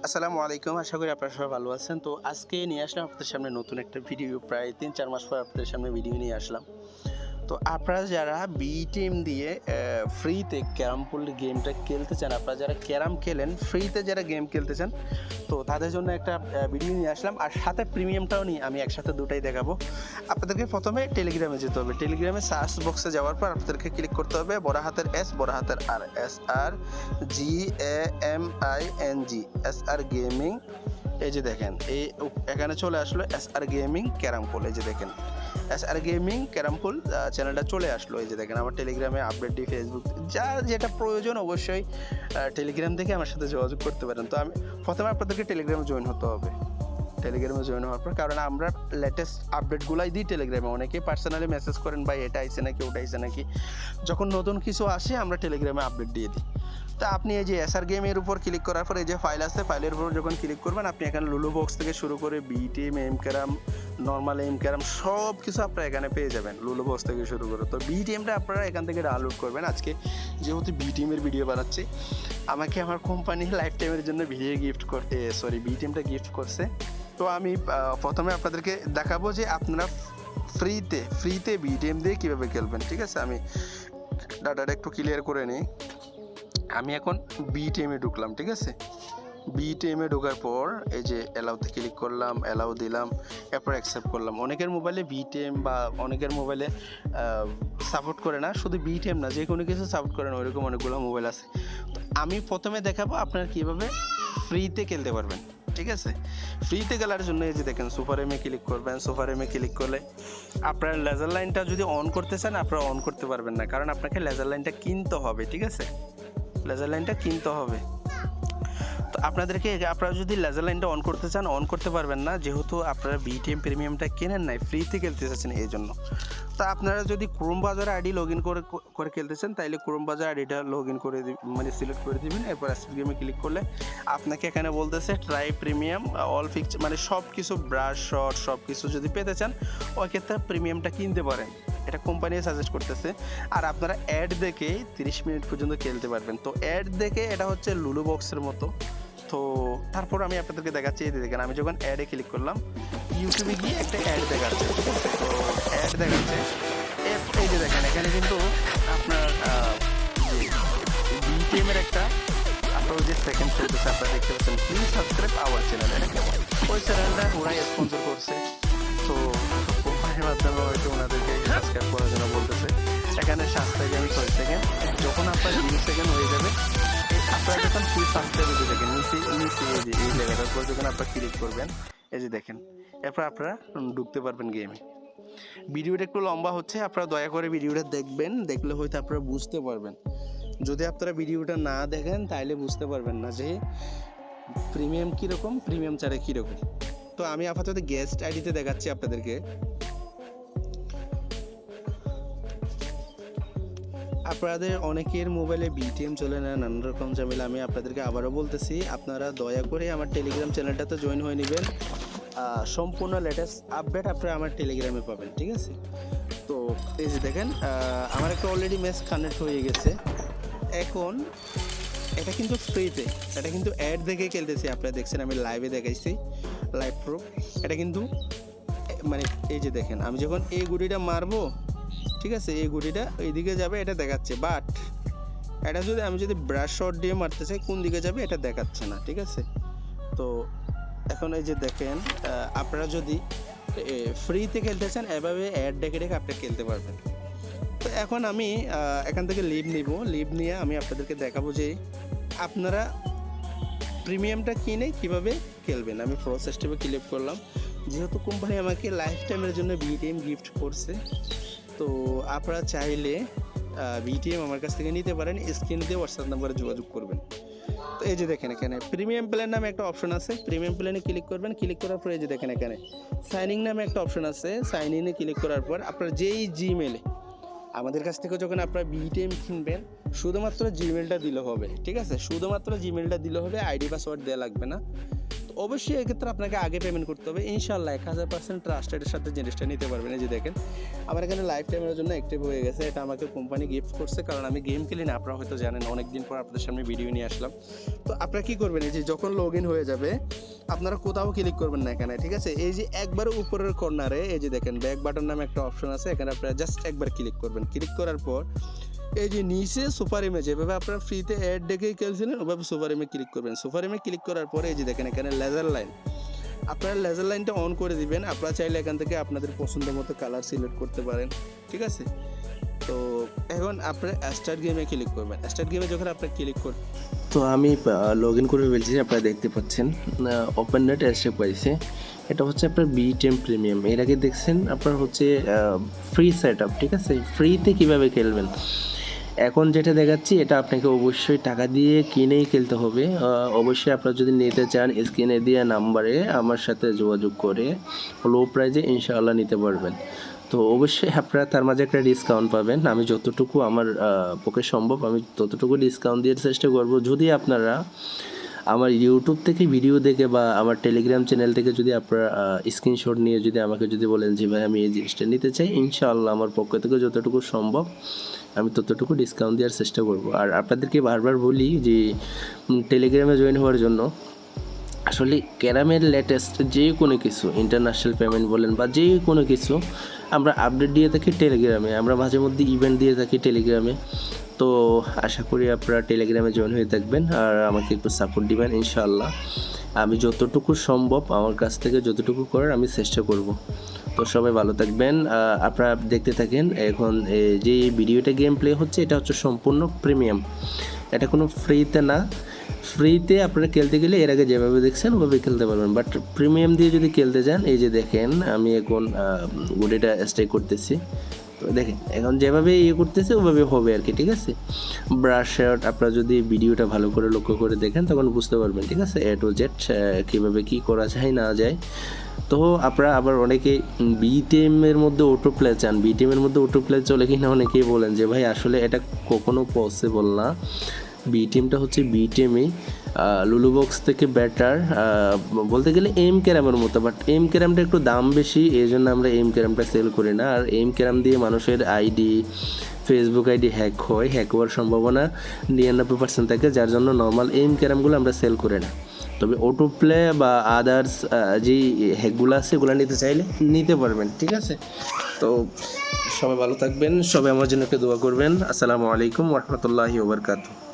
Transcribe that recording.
আসসালামু আলাইকুম, আশা করি আপনারা সবাই ভালো আছেন। তো আজকে নিয়ে আসলাম আপনাদের সামনে নতুন একটা ভিডিও। প্রায় ৩-৪ মাস পর আপনাদের সামনে ভিডিও নিয়ে আসলাম। তো আপনারা যারা বিটিএম দিয়ে ফ্রিতে ক্যারাম পুল গেমটা খেলতে চান, আপনারা যারা ক্যারাম খেলেন ফ্রিতে, যারা গেম খেলতে চান, তো তাদের জন্য একটা ভিডিও নিয়ে আসলাম। আর সাথে প্রিমিয়ামটাও নিয়ে আমি একসাথে দুটাই দেখাবো। আপনাদেরকে প্রথমে টেলিগ্রামে যেতে হবে। টেলিগ্রামে সার্চ বক্সে যাওয়ার পর আপনাদেরকে ক্লিক করতে হবে বড় হাতের এস, বড় হাতের আর, SRGAMING, SR গেমিং। এই যে দেখেন, এই এখানে চলে আসলো SR গেমিং ক্যারাম পুল। এই যে দেখেন SR গেমিং ক্যারাম পুল চ্যানেলটা চলে আসলো। এই যে দেখেন আমার টেলিগ্রামে আপডেট দিই, ফেসবুক, যার যেটা প্রয়োজন অবশ্যই টেলিগ্রাম থেকে আমার সাথে যোগাযোগ করতে পারেন। তো আমি প্রথমে আপনাদেরকে টেলিগ্রামে জয়েন হতে হবে। টেলিগ্রামে জয়েন হওয়ার পর, কারণ আমরা লেটেস্ট আপডেটগুলাই দিই টেলিগ্রামে। অনেকেই পার্সোনালি মেসেজ করেন, ভাই এটা আইছে নাকি, ওটা আইছে নাকি। যখন নতুন কিছু আসে আমরা টেলিগ্রামে আপডেট দিয়ে দিই। তো আপনি এই যে SR গেমের উপর ক্লিক করার পর এই যে ফাইল আছে, ফাইলের উপর যখন ক্লিক করবেন আপনি এখানে লুলু বক্স থেকে শুরু করে BTM, M carrom, normal M carrom সব কিছু আপনারা এখানে পেয়ে যাবেন লুলু বক্স থেকে শুরু করে। তো বিটিএমটা আপনারা এখান থেকে ডাউনলোড করবেন। আজকে যেহেতু বিটিএমের ভিডিও বানাচ্ছি, আমাকে আমার কোম্পানি লাইফ টাইমের জন্য ভিডিও গিফট করতে, বিটিএমটা গিফট করছে। তো আমি প্রথমে আপনাদেরকে দেখাবো যে আপনারা ফ্রিতে বিটিএম দিয়ে কীভাবে খেলবেন। ঠিক আছে, আমি ডাটাটা একটু ক্লিয়ার করে নিই। আমি এখন বিটিএমে ঢুকলাম। ঠিক আছে, বিটিএমে ঢোকার পর এই যে অ্যালাউতে ক্লিক করলাম, অ্যালাউ দিলাম, এরপর অ্যাকসেপ্ট করলাম। অনেকের মোবাইলে বিটিএম বা অনেকের মোবাইলে সাপোর্ট করে না, শুধু বিটিএম না, যে কোনো কিছু সাপোর্ট করে না, ওইরকম অনেকগুলো মোবাইল আছে। তো আমি প্রথমে দেখাবো আপনারা কীভাবে ফ্রিতে খেলতে পারবেন। ঠিক আছে, ফ্রিতে খেলার জন্য এই যে দেখেন সুপার এমে ক্লিক করবেন। সুপার এমে ক্লিক করলে আপনার লেজার লাইনটা যদি অন করতে চান আপনারা অন করতে পারবেন না, কারণ আপনাকে লেজার লাইনটা কিনতে হবে। ঠিক আছে, লেজার লাইনটা কিনতে হবে। তো আপনাদেরকে, আপনারা যদি লেজার লাইনটা অন করতে চান অন করতে পারবেন না, যেহেতু আপনারা বিটিএম প্রিমিয়ামটা কেনেন নাই, ফ্রিতে খেলতে চাচ্ছেন এই জন্য। তো আপনারা যদি Chrome browser ID log in করে খেলতে চান, তাইলে ক্রোম ব্রাউজার আইডিটা লগ ইন করে মানে সিলেক্ট করে দিবেন। এরপর SR গেমে ক্লিক করলে আপনাকে এখানে বলতেছে ট্রাই প্রিমিয়াম অল ফিক্সচার, মানে সব কিছু ব্রাশ শট সব কিছু যদি পেতে চান ওই ক্ষেত্রে প্রিমিয়ামটা কিনতে পারেন, এটা কোম্পানি সাজেস্ট করতেছে। আর আপনারা অ্যাড দেখে 30 মিনিট পর্যন্ত খেলতে পারবেন। তো অ্যাড দেখে এটা হচ্ছে লুলু বক্সের মতো। তো তারপর আমি আপনাদেরকে দেখাচ্ছি, এই দেখেন আমি যখন অ্যাডে ক্লিক করলাম ইউটিউবে গিয়ে একটা অ্যাড দেখাচ্ছে। ঠিক আছে, তো অ্যাড দেখাচ্ছে, এই যে দেখেন এখানে কিন্তু আপনার বিটিএমের একটা আপনার যে সেকেন্ড চলতেছে, আপনারা দেখতে পাচ্ছেন প্লিজ সাবস্ক্রাইব আওয়ার চ্যানেল। এটা ওই চ্যানেলটা ওরাই স্পন্সর করছে। তো কোম্পানির মাধ্যমে হয়তো ওনাদেরকে সাবস্ক্রাইব করার জন্য বলতেছে। এখানে সাবস্ক্রাইব আমি 6 সেকেন্ড, যখন আপনার 0 সেকেন্ড হয়ে যাবে আপনারা যখন প্লিজ সাবস্ক্রাইব দিয়ে দেখেন নিচে এই জায়গাটার পর যখন আপনারা ক্লিক করবেন, এই যে দেখেন, এরপর আপনারা ঢুকতে পারবেন গেমে। ভিডিওটা একটু লম্বা হচ্ছে, আপনারা দয়া করে ভিডিওটা দেখবেন, দেখলে হয়তো আপনারা বুঝতে পারবেন। যদি আপনারা ভিডিওটা না দেখেন তাহলে বুঝতে পারবেন না যে প্রিমিয়াম কীরকম, প্রিমিয়াম ছাড়া কীরকম। তো আমি আপাতত গেস্ট আইডিতে দেখাচ্ছি আপনাদেরকে। আপনাদের অনেকের মোবাইলে বিটিএম চলে না, নানান রকম ঝামেলা। আমি আপনাদেরকে আবারও বলতেছি, আপনারা দয়া করে আমার টেলিগ্রাম চ্যানেলটাতে জয়েন হয়ে নেবেন। সম্পূর্ণ লেটেস্ট আপডেট আপনারা আমার টেলিগ্রামে পাবেন। ঠিক আছে, তো এই যে দেখেন আমার একটা অলরেডি ম্যাচ কানেক্ট হয়ে গেছে। এখন এটা কিন্তু ফ্রিতে, এটা কিন্তু অ্যাড দেখে খেলতেছি। আপনারা দেখছেন আমি লাইভে দেখাইছি, লাইভ প্রুফ। এটা কিন্তু মানে এই যে দেখেন আমি যখন এই গুটিটা মারবো, ঠিক আছে, এই গুটিটা এইদিকে যাবে এটা দেখাচ্ছে, বাট এটা যদি আমি যদি ব্রাশ শট দিয়ে মারতে চাই কোন দিকে যাবে এটা দেখাচ্ছে না। ঠিক আছে, তো এখন এই যে দেখেন আপনারা যদি ফ্রিতে খেলতে চান এভাবে অ্যাড দেখে দেখে আপনি খেলতে পারবেন। তো এখন আমি এখান থেকে লিভ নিব, লিভ নিয়ে আমি আপনাদেরকে দেখাবো যে আপনারা প্রিমিয়ামটা কিনে কিভাবে খেলবেন। আমি প্রসেস স্টেপে ক্লিক করলাম, যেহেতু কোম্পানি আমাকে লাইফ টাইমের জন্য বিটিএম গিফট করছে। তো আপনারা চাইলে বিটিএম আমার কাছ থেকে নিতে পারেন, স্ক্রিন দিয়ে হোয়াটসঅ্যাপ নাম্বারে যোগাযোগ করবেন। তো এই যে দেখেন এখানে প্রিমিয়াম প্ল্যান নামে একটা অপশন আছে, প্রিমিয়াম প্ল্যানে ক্লিক করবেন। ক্লিক করার পর এই যে দেখেন এখানে সাইন ইন নামে একটা অপশন আছে, সাইন ইনে ক্লিক করার পর আপনার যেই জিমেলে আমাদের কাছ থেকে যখন আপনারা বিটিএম কিনবেন শুধুমাত্র জিমেলটা দিলে হবে। ঠিক আছে, শুধুমাত্র জিমেলটা দিলে হবে, আইডি পাসওয়ার্ড দেওয়া লাগবে না। তো অবশ্যই এক্ষেত্রে আপনাকে আগে পেমেন্ট করতে হবে। ইনশাল্লাহ 1000% ট্রাস্টেডের সাথে জিনিসটা নিতে পারবেন। এই যে দেখেন আমার এখানে লাইফ টাইমের জন্য অ্যাক্টিভ হয়ে গেছে। এটা আমাকে কোম্পানি গিফট করছে, কারণ আমি গেম খেলি না, আপনারা হয়তো জানেন। অনেকদিন পর আপনাদের সামনে ভিডিও নিয়ে আসলাম। তো আপনারা কী করবেন, এই যে যখন লগ ইন হয়ে যাবে আপনারা কোথাও ক্লিক করবেন না এখানে, ঠিক আছে? এই যে একবারে উপরের কর্নারে এই যে দেখেন ব্যাক বাটন নামে একটা অপশন আছে, এখানে আপনারা জাস্ট একবার ক্লিক করবেন। ক্লিক করার পর এই যে নিচে সুপার ইমেজ, এভাবে আপনারা ফ্রিতে অ্যাড দেখেই খেলছিলেন ওভাবে সুপার ইমে ক্লিক করবেন। সুপার ইমে ক্লিক করার পরে এই যে দেখেন এখানে লেজার লাইন, আপনারা লেজার লাইনটা অন করে দিবেন। আপনারা চাইলে এখান থেকে আপনাদের পছন্দ মতো কালার সিলেক্ট করতে পারেন, ঠিক আছে? তো এখন আপনারা স্টার্ট গেমে ক্লিক করবেন। স্টার্ট গেমে যখন আপনারা ক্লিক করবেন, তো আমি লগ ইন করে ফেলছি, আপনারা দেখতে পাচ্ছেন ওপেন নেট অ্যাস্ট্রেক পাইছে। এটা হচ্ছে আপনার বিটেম প্রিমিয়াম। এর আগে দেখছেন আপনার হচ্ছে ফ্রি সেট আপ, ঠিক আছে? ফ্রিতে কীভাবে খেলবেন। এখন যেটা দেখাচ্ছি এটা আপনাকে অবশ্যই টাকা দিয়ে কিনেই খেলতে হবে। অবশ্যই আপনারা যদি নিতে চান স্ক্রিনে দেওয়া নাম্বারে আমার সাথে যোগাযোগ করে লো প্রাইজে ইনশাআল্লাহ নিতে পারবেন। তো অবশ্যই আপনারা তার মাঝে একটা ডিসকাউন্ট পাবেন। আমি যতটুকু আমার পক্ষে সম্ভব আমি ততটুকু ডিসকাউন্ট দেওয়ার চেষ্টা করব। যদি আপনারা আমার ইউটিউব থেকে ভিডিও দেখে বা আমার টেলিগ্রাম চ্যানেল থেকে যদি আপনারা স্ক্রিনশট নিয়ে যদি আমাকে যদি বলেন যে ভাই আমি এই জিনিসটা নিতে চাই, ইনশাআল্লাহ আমার পক্ষ থেকে যতটুকু সম্ভব আমি ততটুকু ডিসকাউন্ট দেওয়ার চেষ্টা করব। আর আপনাদেরকে বারবার বলি যে টেলিগ্রামে জয়েন হওয়ার জন্য। আসলে ক্যারামের লেটেস্ট যে কোনো কিছু ইন্টারন্যাশনাল পেমেন্ট বলেন বা যে কোনো কিছু আমরা আপডেট দিয়ে থাকি টেলিগ্রামে। আমরা মাঝে মধ্যে ইভেন্ট দিয়ে থাকি টেলিগ্রামে। তো আশা করি আপনারা টেলিগ্রামে জয়েন হয়ে থাকবেন আর আমাকে একটু সাপোর্ট দিবেন ইনশাআল্লাহ। আমি যতটুকু সম্ভব আমার কাছ থেকে যতটুকু করার আমি চেষ্টা করব। তো সবাই ভালো থাকবেন। আপনারা দেখতে থাকেন। এখন যে ভিডিওটা গেম প্লে হচ্ছে এটা হচ্ছে সম্পূর্ণ প্রিমিয়াম, এটা কোনো ফ্রিতে না। ফ্রিতে আপনারা খেলতে গেলে এর আগে যেভাবে দেখছেন ওভাবে খেলতে পারবেন, বাট প্রিমিয়াম দিয়ে যদি খেলতে চান এই যে দেখেন আমি এখন গুডিটা স্ট্রাইক করতেছি। তো দেখেন এখন যেভাবে ইয়ে করতেছে ওভাবে হবে আর কি, ঠিক আছে? ব্রাশ শট আপনারা যদি ভিডিওটা ভালো করে লক্ষ্য করে দেখেন তখন বুঝতে পারবেন, ঠিক আছে? এ টু জেড কীভাবে কী করা যায় না যায়। তো আপনারা আবার অনেকে বিটিএমের মধ্যে অটো প্লে চান, বিটিএমের মধ্যে অটো প্লে চলে কিনা অনেকেই বলেন যে ভাই আসলে এটা কখনো পসিবল না। বিটিএমটা হচ্ছে বিটিএমই লুলু বক্স থেকে বেটার বলতে গেলে এম ক্যারামের মতো, বাট এম ক্যারামটা একটু দাম বেশি, এই জন্য আমরা এম ক্যারামটা সেল করি না। আর এম ক্যারাম দিয়ে মানুষের আইডি ফেসবুক আইডি হ্যাক হয়, হ্যাক হওয়ার সম্ভাবনা 99% থাকে, যার জন্য নর্মাল এম ক্যারামগুলো আমরা সেল করি না। তবে অটো প্লে বা আদার্স যেই হ্যাকগুলো আছে এগুলো নিতে চাইলে নিতে পারবেন, ঠিক আছে? তো সবাই ভালো থাকবেন, সবাই আমার জন্য একটু দোয়া করবেন। আসসালামু আলাইকুম ওয়া রাহমাতুল্লাহি ওয়া বারাকাতুহু।